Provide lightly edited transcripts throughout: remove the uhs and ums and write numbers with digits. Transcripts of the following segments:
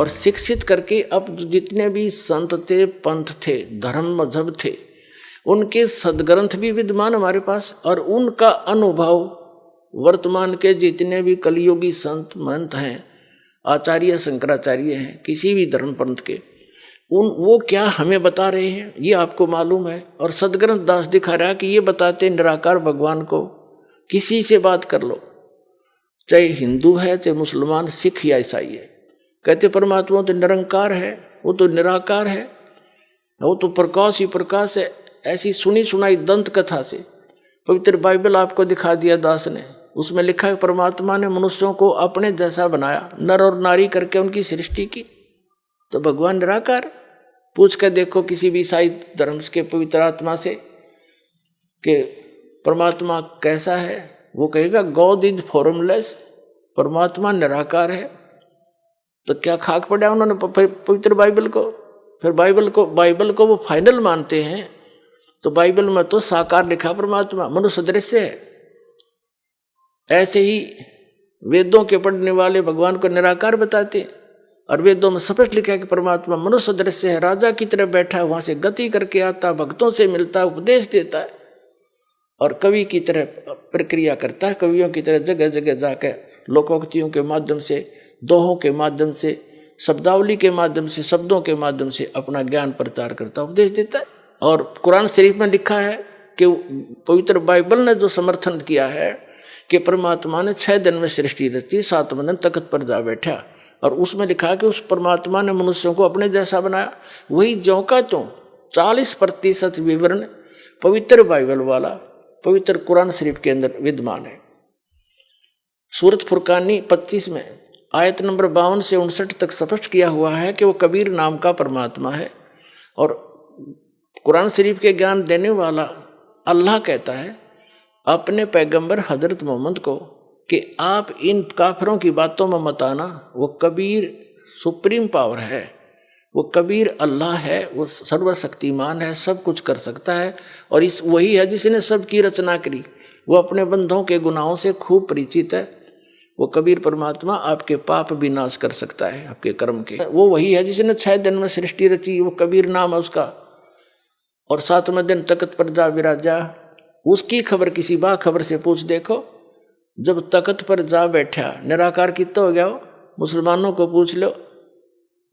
और शिक्षित करके अब जितने भी संत थे, पंथ थे, धर्म मजहब थे, उनके सदग्रंथ भी विद्यमान हमारे पास, और उनका अनुभव वर्तमान के जितने भी कलियुगी संत महंत हैं, आचार्य शंकराचार्य हैं, किसी भी धर्म पंथ के, वो क्या हमें बता रहे हैं ये आपको मालूम है। और सदग्रंथ दास दिखा रहा है कि ये बताते निराकार भगवान को किसी से बात कर लो, चाहे हिंदू है, चाहे मुसलमान, सिख या ईसाई है, कहते परमात्मा तो निरंकार है, वो तो निराकार है, वो तो प्रकाश ही प्रकाश है। ऐसी सुनी सुनाई दंत कथा से पवित्र बाइबल आपको दिखा दिया दास ने, उसमें लिखा है परमात्मा ने मनुष्यों को अपने जैसा बनाया, नर और नारी करके उनकी सृष्टि की, तो भगवान निराकार। पूछ कर देखो किसी भी ईसाई धर्म के पवित्र आत्मा से कि परमात्मा कैसा है, वो कहेगा गॉड इज फॉर्मलेस, परमात्मा निराकार है। तो क्या खाक पड़ा उन्होंने पवित्र बाइबल को। फिर बाइबल को वो फाइनल मानते हैं, तो बाइबल में तो साकार लिखा परमात्मा, मनुष्य दृश्य है। ऐसे ही वेदों के पढ़ने वाले भगवान को निराकार बताते हैं, और वेदों में स्पष्ट लिखा है कि परमात्मा मनुष्य दृश्य है, राजा की तरह बैठा है, वहां से गति करके आता, भक्तों से मिलता है, उपदेश देता है, और कवि की तरह प्रक्रिया करता है, कवियों की तरह जगह जगह जाकर लोकोक्तियों के माध्यम से, दोहों के माध्यम से, शब्दावली के माध्यम से, शब्दों के माध्यम से अपना ज्ञान प्रचार करता, उपदेश देता है। और कुरान शरीफ में लिखा है कि पवित्र बाइबल ने जो समर्थन किया है कि परमात्मा ने 6 दिन में सृष्टि रची, 7वें दिन तख्त पर जा बैठा, और उसमें लिखा है कि उस परमात्मा ने मनुष्यों को अपने जैसा बनाया। वही ज्यों का त्यों 40% विवरण पवित्र बाइबल वाला पवित्र कुरान शरीफ के अंदर विद्यमान है। सूरत फुरकानी 25 में आयत नंबर 52 से 59 तक स्पष्ट किया हुआ है कि वो कबीर नाम का परमात्मा है। और कुरान शरीफ के ज्ञान देने वाला अल्लाह कहता है अपने पैगंबर हजरत मोहम्मद को कि आप इन काफिरों की बातों में मत आना, वो कबीर सुप्रीम पावर है, वो कबीर अल्लाह है, वो सर्वशक्तिमान है, सब कुछ कर सकता है, और इस वही है जिसने सबकी रचना करी, वो अपने बंधों के गुनाहों से खूब परिचित है। वो कबीर परमात्मा आपके पाप भी नाश कर सकता है, आपके कर्म के। वो वही है जिसने 6 दिन में सृष्टि रची, वो कबीर नाम है उसका। और 7वें दिन तख्त पर जा विराजा, उसकी खबर किसी बाखबर से पूछ देखो। जब तख्त पर जा बैठा, निराकार कितना हो गया वो, मुसलमानों को पूछ लो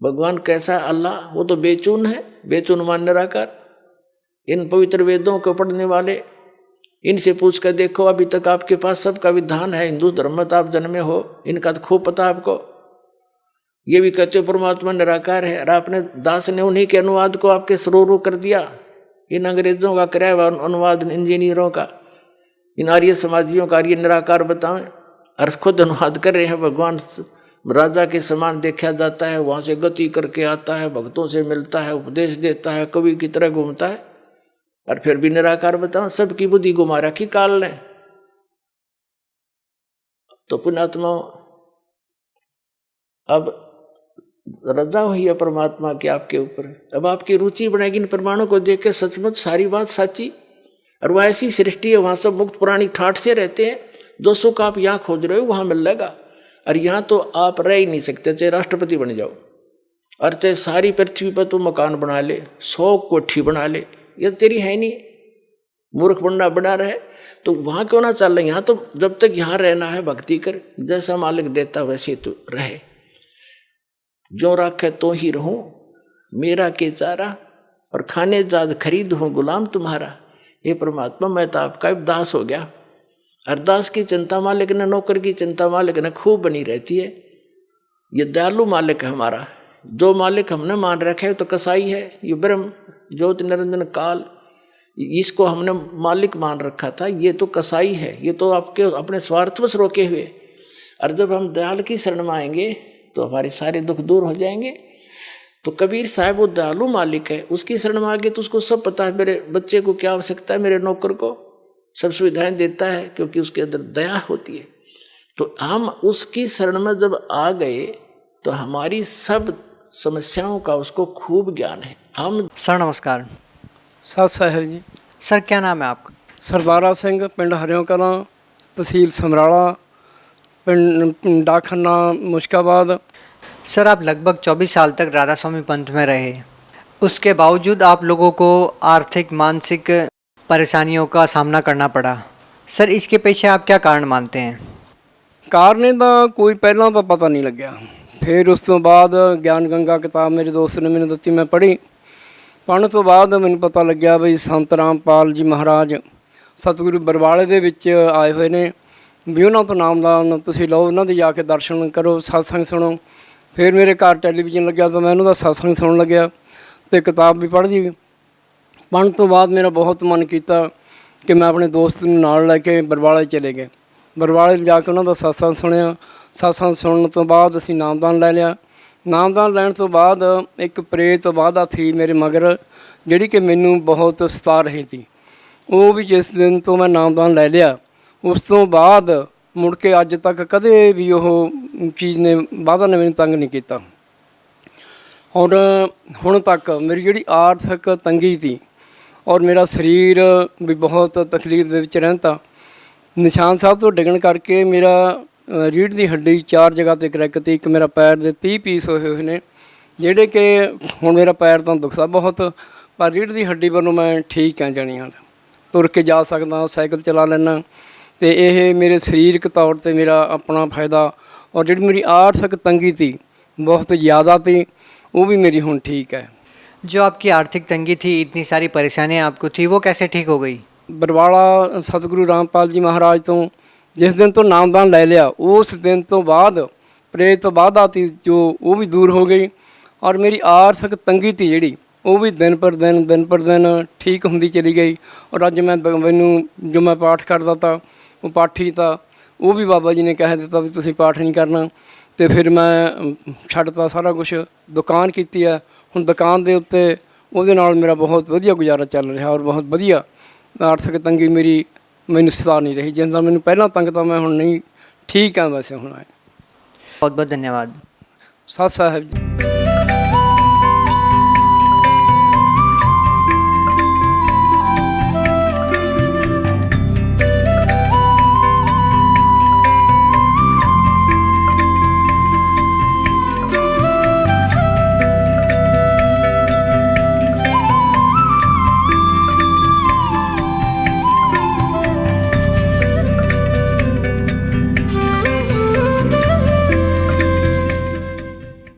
भगवान कैसा है अल्लाह, वो तो बेचून है, बेचून मान निराकार। इन पवित्र वेदों को पढ़ने वाले, इनसे पूछ कर देखो, अभी तक आपके पास सबका विधान है, हिंदू धर्म में आप जन्मे हो, इनका तो खूब पता आपको। ये भी कहते हो परमात्मा निराकार है, और आपने दास ने उन्हीं के अनुवाद को आपके सरोरू कर दिया, इन अंग्रेजों का कराया हुआ अनुवाद, इंजीनियरों का, इन आर्य समाजियों का आर्य निराकार बताएं, और खुद अनुवाद कर रहे हैं। भगवान राजा के समान देखा जाता है, वहां से गति करके आता है, भक्तों से मिलता है, उपदेश देता है, कवि की तरह घूमता है, और फिर भी निराकार बताओ। सबकी बुद्धि घुमा रखी काल ने। तो पुण्यात्मा, अब रजा हुई है परमात्मा की आपके ऊपर, अब आपकी रुचि बढ़ेगी इन प्रमाणों को देख के, सचमुच सारी बात साची। और वह ऐसी सृष्टि है, वहां सब मुक्त प्राणी ठाठ से रहते हैं, जो सुख आप यहाँ खोज रहे हो वहां मिल जाएगा। और यहाँ तो आप रह ही नहीं सकते, चाहे राष्ट्रपति बन जाओ, और चाहे सारी पृथ्वी पर तो मकान बना ले, 100 कोठी बना ले, ये तो तेरी है नहीं, मूर्ख बंडा बना रहे, तो वहां क्यों ना चल रहे। यहाँ तो जब तक यहाँ रहना है भक्ति कर, जैसा मालिक देता वैसे तो रहे, जो राखे तो ही रहूं, मेरा के चारा, और खाने जाद खरीद हूं गुलाम तुम्हारा। ये परमात्मा मैं तो आपका दास हो गया। अरदास की चिंता मालिक ने, नौकर की चिंता मालिक ने खूब बनी रहती है। ये दयालु मालिक है हमारा, जो मालिक हमने मान रखा है तो कसाई है, ये ब्रह्म ज्योति निरंजन काल, इसको हमने मालिक मान रखा था, ये तो कसाई है, ये तो आपके अपने स्वार्थवश रोके हुए। और जब हम दयाल की शरण में आएंगे तो हमारे सारे दुख दूर हो जाएंगे। तो कबीर साहब वो दयालु मालिक है, उसकी शरण में आगे तो उसको सब पता है, मेरे बच्चे को क्या आवश्यकता है, मेरे नौकर को सब सुविधाएं देता है, क्योंकि उसके अंदर दया होती है। तो हम उसकी शरण में जब आ गए तो हमारी सब समस्याओं का उसको खूब ज्ञान है। हम सर नमस्कार। सत साहिर जी। सर क्या नाम है आपका? सरदारा सिंह, पिंड हरियों कलां, तहसील समराला, पिंड डाकखाना मुश्काबाद। सर आप लगभग 24 साल तक राधा स्वामी पंथ में रहे, उसके बावजूद आप लोगों को आर्थिक मानसिक परेशानियों का सामना करना पड़ा। सर इसके पीछे आप क्या कारण मानते हैं? ਕਾਰਨ ਦਾ ਕੋਈ ਪਹਿਲਾਂ ਤਾਂ ਪਤਾ ਨਹੀਂ ਲੱਗਿਆ। ਫਿਰ ਉਸ ਤੋਂ ਬਾਅਦ ਗਿਆਨ ਗੰਗਾ ਕਿਤਾਬ ਮੇਰੇ ਦੋਸਤ ਨੇ ਮੈਨੂੰ ਦਿੱਤੀ, ਮੈਂ ਪੜ੍ਹੀ। ਪੜ੍ਹਨ ਤੋਂ ਬਾਅਦ ਮੈਨੂੰ ਪਤਾ ਲੱਗਿਆ ਵੀ ਸੰਤ ਰਾਮਪਾਲ ਜੀ ਮਹਾਰਾਜ ਸਤਿਗੁਰੂ ਬਰਵਾਲੇ ਦੇ ਵਿੱਚ ਆਏ ਹੋਏ ਨੇ, ਵੀ ਉਹਨਾਂ ਤੋਂ ਨਾਮਦਾਨ ਤੁਸੀਂ ਲਓ, ਉਹਨਾਂ ਦੇ ਜਾ ਕੇ ਦਰਸ਼ਨ ਕਰੋ, ਸਤਸੰਗ ਸੁਣੋ। ਫਿਰ ਮੇਰੇ ਘਰ ਟੈਲੀਵਿਜ਼ਨ ਲੱਗਿਆ ਤਾਂ ਮੈਂ ਉਹਨਾਂ ਦਾ ਸਤਸੰਗ ਸੁਣਨ ਲੱਗਿਆ ਅਤੇ ਕਿਤਾਬ ਵੀ ਪੜ੍ਹਦੀ। ਪੜ੍ਹਨ ਤੋਂ ਬਾਅਦ ਮੇਰਾ ਬਹੁਤ ਮਨ ਕੀਤਾ ਕਿ ਮੈਂ ਆਪਣੇ ਦੋਸਤ ਨੂੰ ਨਾਲ ਲੈ ਕੇ ਬਰਵਾਲੇ ਚਲੇ ਗਏ। ਬਰਵਾਲੇ ਜਾ ਕੇ ਉਹਨਾਂ ਦਾ ਸਤਸੰਗ ਸੁਣਿਆ। ਸਤਸੰਗ ਸੁਣਨ ਤੋਂ ਬਾਅਦ ਅਸੀਂ ਨਾਮਦਾਨ ਲੈ ਲਿਆ। ਨਾਮਦਾਨ ਲੈਣ ਤੋਂ ਬਾਅਦ ਇੱਕ ਪ੍ਰੇਤ ਬਾਧਾ ਸੀ ਮੇਰੇ ਮਗਰ, ਜਿਹੜੀ ਕਿ ਮੈਨੂੰ ਬਹੁਤ ਸਤਾ ਰਹੀ ਸੀ। ਉਹ ਵੀ ਜਿਸ ਦਿਨ ਤੋਂ ਮੈਂ ਨਾਮਦਾਨ ਲੈ ਲਿਆ, ਉਸ ਤੋਂ ਬਾਅਦ ਮੁੜ ਕੇ ਅੱਜ ਤੱਕ ਕਦੇ ਵੀ ਉਹ ਚੀਜ਼ ਨੇ ਬਾਧਾ ਨੇ ਮੈਨੂੰ ਤੰਗ ਨਹੀਂ ਕੀਤਾ। ਔਰ ਹੁਣ ਤੱਕ ਮੇਰੀ ਜਿਹੜੀ ਆਰਥਿਕ ਤੰਗੀ ਸੀ ਔਰ ਮੇਰਾ ਸਰੀਰ ਵੀ ਬਹੁਤ ਤਕਲੀਫ ਦੇ ਵਿੱਚ ਰਹਿੰਦਾ। ਨਿਸ਼ਾਨ ਸਾਹਿਬ ਤੋਂ ਡਿੱਗਣ ਕਰਕੇ ਮੇਰਾ ਰੀੜ੍ਹ ਦੀ ਹੱਡੀ 4 ਜਗ੍ਹਾ 'ਤੇ ਕਰੈਕ ਤੀ। ਇੱਕ ਮੇਰਾ ਪੈਰ ਦੇ 30 ਪੀਸ ਹੋਏ ਨੇ, ਜਿਹੜੇ ਕਿ ਹੁਣ ਮੇਰਾ ਪੈਰ ਤਾਂ ਦੁਖਦਾ ਬਹੁਤ, ਪਰ ਰੀੜ੍ਹ ਦੀ ਹੱਡੀ ਵੱਲੋਂ ਮੈਂ ਠੀਕ ਹਾਂ, ਜਾਣੀ ਹਾਂ ਤੁਰ ਕੇ ਜਾ ਸਕਦਾ, ਸਾਈਕਲ ਚਲਾ ਲੈਂਦਾ। ਅਤੇ ਇਹ ਮੇਰੇ ਸਰੀਰਕ ਤੌਰ 'ਤੇ ਮੇਰਾ ਆਪਣਾ ਫਾਇਦਾ, ਔਰ ਜਿਹੜੀ ਮੇਰੀ ਆਰਥਿਕ ਤੰਗੀ ਤੀ ਬਹੁਤ ਜ਼ਿਆਦਾ ਤੀ, वो भी मेरी हुण ठीक है। जो आपकी आर्थिक तंगी थी, इतनी सारी परेशानियां आपको थी, वो कैसे ठीक हो गई? बरवाला सतगुरु रामपाल जी महाराज तो जिस दिन तो नामदान ले लिया, उस दिन तो बाद प्रेत बाधा थी जो वो भी दूर हो गई, और मेरी आर्थिक तंगी थी जी वो भी दिन पर दिन ठीक होंदी चली गई। और अज मैनू जो मैं पाठ करता था वो पाठी था, वो भी बाबा जी ने कह दिता भी तुसीं पाठ नहीं करना। तो फिर मैं छड्डता सारा कुछ, दुकान की है। हुण दुकान के उत्ते उहदे नाल मेरा बहुत वधिया गुजारा चल रहा, और बहुत वधिया आर्थिक तंगी मेरी मैनूं सता नहीं रही। जिस मैनूं पहलां तंग था, मैं हुण नहीं ठीक हाँ। वैसे हुण बहुत बहुत धन्यवाद। सत साहिब जी।